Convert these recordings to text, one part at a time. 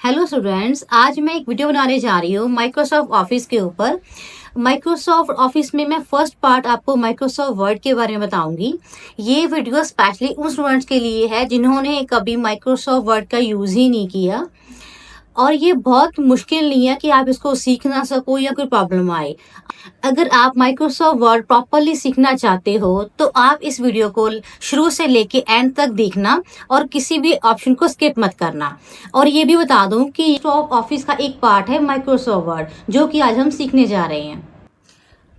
Hello students, आज मैं एक वीडियो बनाने जा रही हूँ माइक्रोसॉफ्ट ऑफिस के ऊपर। माइक्रोसॉफ्ट ऑफिस में मैं फर्स्ट पार्ट आपको माइक्रोसॉफ्ट वर्ड के बारे में बताऊंगी। ये वीडियो स्पेशली उन स्टूडेंट्स के लिए है जिन्होंने कभी माइक्रोसॉफ्ट वर्ड का यूज़ ही नहीं किया, और ये बहुत मुश्किल नहीं है कि आप इसको सीख ना सको या कोई प्रॉब्लम आए। अगर आप माइक्रोसॉफ्ट वर्ड प्रॉपरली सीखना चाहते हो तो आप इस वीडियो को शुरू से लेके एंड तक देखना और किसी भी ऑप्शन को स्किप मत करना। और ये भी बता दूं कि माइक्रोसॉफ्ट ऑफिस का एक पार्ट है माइक्रोसॉफ्ट वर्ड, जो कि आज हम सीखने जा रहे हैं।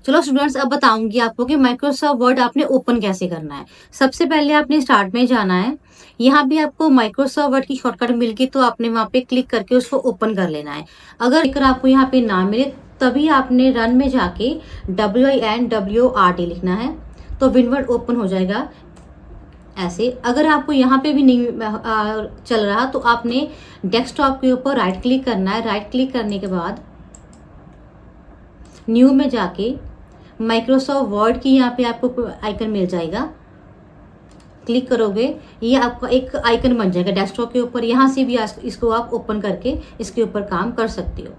चलो स्टूडेंट्स, अब बताऊंगी आपको कि माइक्रोसॉफ्ट वर्ड आपने ओपन कैसे करना है। सबसे पहले आपने स्टार्ट में जाना है। यहाँ भी आपको माइक्रोसॉफ्ट वर्ड की शॉर्टकट मिल गई तो आपने वहाँ पे क्लिक करके उसको ओपन कर लेना है। अगर आपको यहाँ पे ना मिले तभी आपने रन में जाके WINWORD लिखना है, तो विंडवर्ड ओपन हो जाएगा ऐसे। अगर आपको यहाँ पे भी नहीं चल रहा तो आपने डेस्कटॉप के ऊपर राइट क्लिक करना है। राइट क्लिक करने के बाद न्यू में जाके माइक्रोसॉफ्ट वर्ड की यहाँ पे आपको आइकन मिल जाएगा। क्लिक करोगे, ये आपका एक आइकन बन जाएगा डेस्कटॉप के ऊपर। यहाँ से भी इसको आप ओपन करके इसके ऊपर काम कर सकते हो।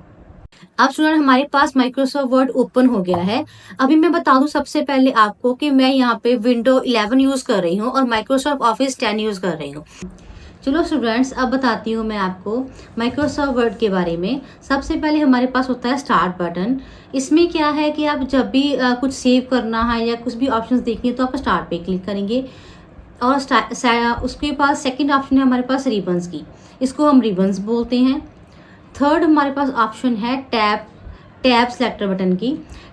अब स्टूडेंट, हमारे पास माइक्रोसॉफ्ट वर्ड ओपन हो गया है। अभी मैं बता दूं सबसे पहले आपको कि मैं यहाँ पे विंडो 11 यूज कर रही हूँ और माइक्रोसॉफ्ट ऑफिस 10 यूज कर रही हूँ। चलो स्टूडेंट्स, अब बताती हूँ मैं आपको माइक्रोसॉफ्ट वर्ड के बारे में। सबसे पहले हमारे पास होता है स्टार्ट बटन। इसमें क्या है कि आप जब भी कुछ सेव करना है या कुछ भी ऑप्शंस देखनी है तो आप स्टार्ट पे क्लिक करेंगे। और उसके पास सेकंड ऑप्शन है हमारे पास रिबन्स की, इसको हम रिबन्स बोलते हैं। थर्ड हमारे पास ऑप्शन है टैब सेलेक्टर बटन की।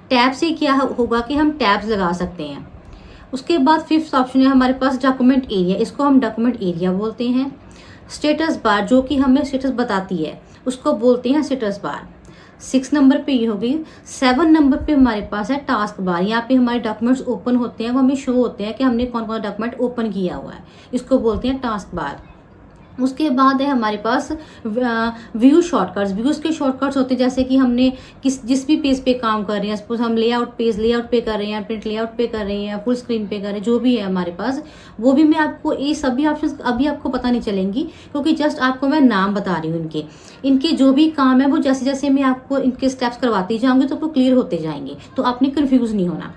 टैब से क्या होगा कि हम टैब्स लगा सकते हैं। उसके बाद फिफ्थ ऑप्शन है हमारे पास डॉक्यूमेंट एरिया, इसको हम डॉक्यूमेंट एरिया बोलते हैं। स्टेटस बार, जो कि हमें स्टेटस बताती है, उसको बोलते हैं स्टेटस बार। 6 नंबर पे ये होगी। 7 नंबर पे हमारे पास है टास्क बार। यहाँ पे हमारे डॉक्यूमेंट्स ओपन होते हैं, वो हमें शो होते हैं कि हमने कौन कौन डॉक्यूमेंट ओपन किया हुआ है, इसको बोलते हैं टास्क बार। उसके बाद है हमारे पास व्यू शॉर्टकट्स। व्यूज के शॉर्टकट्स होते हैं जैसे कि हमने जिस भी पेज पे काम कर रहे हैं, सपोज हम लेआउट पे कर रहे हैं, प्रिंट लेआउट पे कर रहे हैं, फुल स्क्रीन पे कर रहे हैं, जो भी है हमारे पास, वो भी मैं आपको ये सभी ऑप्शंस अभी आपको पता नहीं चलेंगी, क्योंकि जस्ट आपको मैं नाम बता रही हूँ इनके जो भी काम है वो जैसे जैसे मैं आपको इनके स्टेप्स करवाती जाऊंगी तो आपको क्लियर होते जाएंगे, तो आपने कंफ्यूज नहीं होना।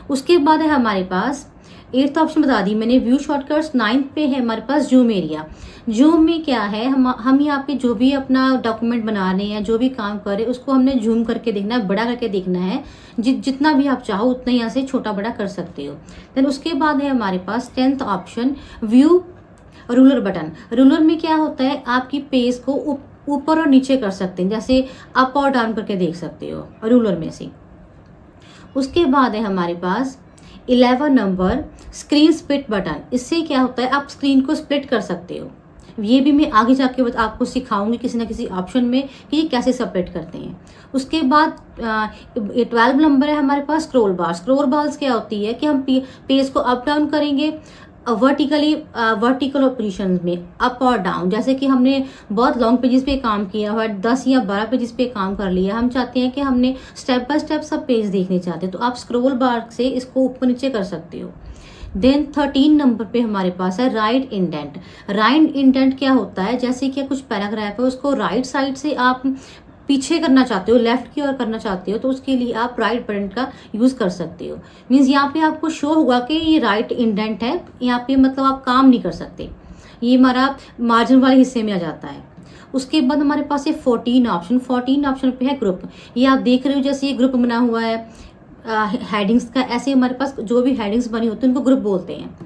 उसके बाद है हमारे पास 8th ऑप्शन बता दी मैंने, व्यू शॉर्टकट्स। 9th पे है हमारे पास जूम एरिया। जूम में क्या है, हम यहाँ पे जो भी अपना डॉक्यूमेंट बना रहे हैं, जो भी काम कर रहे हैं, उसको हमने जूम करके देखना है, बड़ा करके देखना है। जितना भी आप चाहो उतना यहाँ से छोटा बड़ा कर सकते हो। देन उसके बाद है हमारे पास 10th option view ruler button. Ruler में क्या होता है, आपकी पेज को ऊपर और नीचे कर सकते हैं, जैसे अप और डाउन करके देख सकते हो रूलर में से। उसके बाद है हमारे पास 11 नंबर स्क्रीन स्प्लिट बटन। इससे क्या होता है, आप स्क्रीन को स्प्लिट कर सकते हो। ये भी मैं आगे जाके आपको सिखाऊंगी किसी ना किसी ऑप्शन में कि ये कैसे स्प्लिट करते हैं। उसके बाद 12 नंबर है हमारे पास स्क्रॉल बार। स्क्रॉल बार्स क्या होती है कि हम पेज को अप डाउन करेंगे वर्टिकल पोजीशन में, अप और डाउन। जैसे कि हमने बहुत लॉन्ग पेजेस पे काम किया हुआ है, 10 या 12 पेजेस पे काम कर लिया, हम चाहते हैं कि हमने स्टेप बाय स्टेप सब पेज देखने चाहते हैं, तो आप स्क्रॉल बार से इसको ऊपर नीचे कर सकते हो। देन 13 नंबर पे हमारे पास है राइट इंडेंट। राइट इंडेंट क्या होता है, जैसे कि कुछ पैराग्राफ है उसको राइट साइड से आप पीछे करना चाहते हो, लेफ्ट की ओर करना चाहते हो, तो उसके लिए आप राइट बटन का यूज कर सकते हो। मीन्स यहाँ पे आपको शो होगा कि ये राइट इंडेंट है, यहाँ पे मतलब आप काम नहीं कर सकते, ये हमारा मार्जिन वाले हिस्से में आ जाता है। उसके बाद हमारे पास है 14 ऑप्शन। 14 ऑप्शन पे है ग्रुप। ये आप देख रहे हो जैसे ये ग्रुप बना हुआ है हेडिंग्स का, ऐसे हमारे पास जो भी हेडिंग्स बनी होती है उनको ग्रुप बोलते हैं।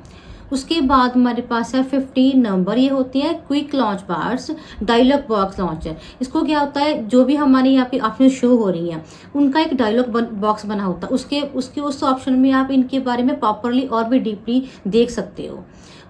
उसके बाद हमारे पास है 15 नंबर, ये होती है quick launch bars, dialog box launcher. इसको क्या होता है, जो भी हमारे यहाँ पे ऑप्शन शो हो रही हैं उनका एक डायलॉग बॉक्स बना होता है, उसके उस ऑप्शन में आप इनके बारे में प्रॉपरली और भी डीपली देख सकते हो।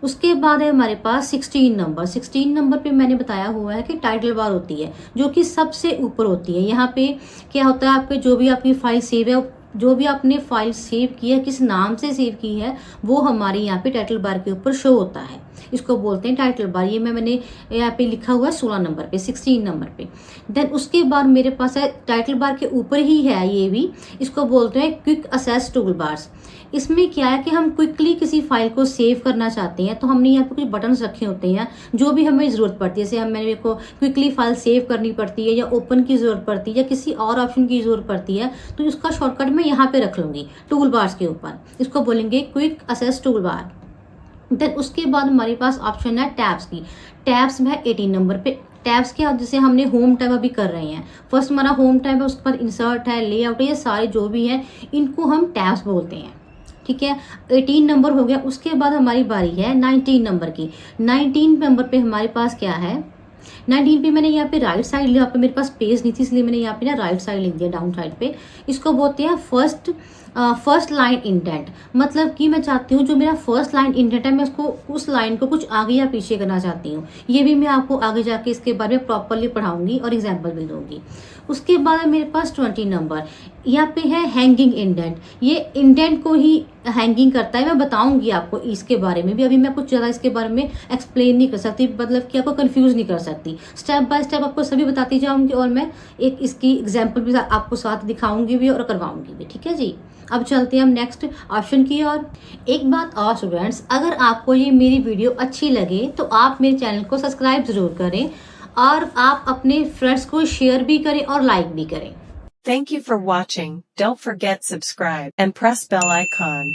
उसके बाद है हमारे पास 16 नंबर। 16 नंबर पे मैंने बताया हुआ है कि टाइटल बार होती है, जो कि सबसे ऊपर होती है। यहाँ पे क्या होता है, आपके जो भी आपकी फाइल सेव है, जो भी आपने फाइल सेव की है, किस नाम से सेव की है, वो हमारे यहाँ पे टाइटल बार के ऊपर शो होता है, इसको बोलते हैं टाइटल बार। ये मैंने यहाँ पे लिखा हुआ है 16 नंबर पे, 16 नंबर पे। देन उसके बाद मेरे पास है टाइटल बार के ऊपर ही है ये भी, इसको बोलते हैं क्विक असेस टूल बार्स। इसमें क्या है कि हम क्विकली किसी फाइल को सेव करना चाहते हैं, तो हमने यहाँ पे कुछ बटन्स रखे होते हैं जो भी हमें ज़रूरत पड़ती है। जैसे हम मेरे को क्विकली फाइल सेव करनी पड़ती है या ओपन की ज़रूरत पड़ती है या किसी और ऑप्शन की ज़रूरत पड़ती है, तो उसका शॉर्टकट मैं यहाँ पे रख लूँगी टूल बार्स के ऊपर। इसको बोलेंगे quick access tool bar. Then उसके बाद हमारे पास ऑप्शन है टैब्स की। टैब्स है 18 नंबर पे। टैब्स के जैसे हमने होम टैब अभी कर रहे हैं, फर्स्ट हमारा होम टैब है, उसके बाद इंसर्ट है, लेआउट है, ये सारे जो भी हैं इनको हम टैब्स बोलते हैं। ठीक है, 18 नंबर हो गया। उसके बाद हमारी बारी है 19 नंबर की। 19 नंबर पे हमारे पास क्या है, 19 पे मैंने यहाँ पे राइट साइड, यहाँ पे मेरे पास पेज नहीं थी इसलिए मैंने यहाँ पे ना राइट साइड लिख दिया, डाउन साइड पे। इसको बोलते हैं फर्स्ट लाइन इंडेंट। मतलब कि मैं चाहती हूँ जो मेरा फर्स्ट लाइन इंडेंट है, मैं उसको उस लाइन को कुछ आगे या पीछे करना चाहती हूँ। ये भी मैं आपको आगे जाके इसके बारे में प्रॉपरली पढ़ाऊंगी और एग्जाम्पल भी दूंगी। उसके बाद मेरे पास 20 नंबर, यहाँ पे है हैंगिंग इंडेंट। ये इंडेंट को ही हैंगिंग करता है, मैं बताऊंगी आपको इसके बारे में भी। अभी मैं कुछ ज़्यादा इसके बारे में एक्सप्लेन नहीं कर सकती, मतलब कि आपको कंफ्यूज नहीं कर सकती। स्टेप बाय स्टेप आपको सभी बताती जाऊंगी और मैं एक इसकी एग्जाम्पल भी आपको साथ दिखाऊंगी भी और करवाऊंगी भी। ठीक है जी, अब चलते हैं हम नेक्स्ट ऑप्शन की ओर। एक बात और स्टूडेंट्स, अगर आपको ये मेरी वीडियो अच्छी लगे तो आप मेरे चैनल को सब्सक्राइब जरूर करें और आप अपने फ्रेंड्स को शेयर भी करें और लाइक भी करें। Thank you for watching. Don't forget subscribe and press bell icon.